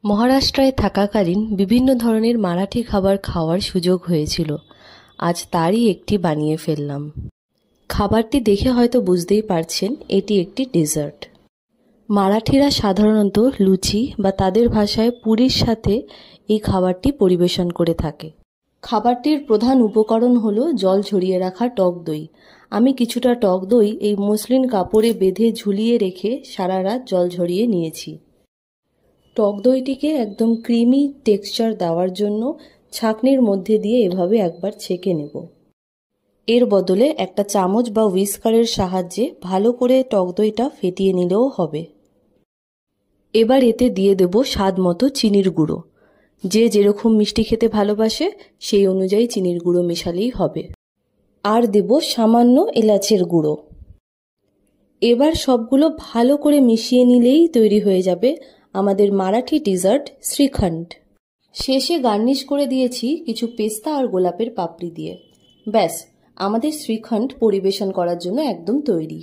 মহারাষ্ট্রায় থাকাকালীন বিভিন্ন ধরনের মারাঠি খাবার খাওয়ার সুযোগ হয়েছিল। আজ তারই একটি বানিয়ে ফেললাম। খাবারটি দেখে হয়তো বুঝতেই পারছেন এটি একটি ডেজার্ট। মারাঠিরা সাধারণত লুচি বা তাদের ভাষায় পুরীর সাথে এই খাবারটি পরিবেশন করে থাকে। খাবারটির প্রধান উপকরণ হলো জল ঝরিয়ে রাখা টক দই। আমি কিছুটা টক দই এই মসলিন কাপড়ে বেঁধে ঝুলিয়ে রেখে সারা রাত জল ঝরিয়ে নিয়েছি। টক দইটিকে একদম ক্রিমি টেক্সচার দেওয়ার জন্য ছাঁকনির মধ্যে দিয়ে এভাবে একবার ছেঁকে নেব। এর বদলে একটা চামচ বা হুইস্কারের সাহায্যে ভালো করে টক দইটা ফেটিয়ে নিলেও হবে। এবার এতে দিয়ে দেব স্বাদ মতো চিনির গুঁড়ো। যে যেরকম মিষ্টি খেতে ভালোবাসে সেই অনুযায়ী চিনির গুঁড়ো মেশালেই হবে। আর দেব সামান্য এলাচের গুঁড়ো। এবার সবগুলো ভালো করে মিশিয়ে নিলেই তৈরি হয়ে যাবে আমাদের মারাঠি ডেজার্ট শ্রীখণ্ড। শেষে গার্নিশ করে দিয়েছি কিছু পেস্তা আর গোলাপের পাপড়ি দিয়ে। ব্যাস, আমাদের শ্রীখণ্ড পরিবেশন করার জন্য একদম তৈরি।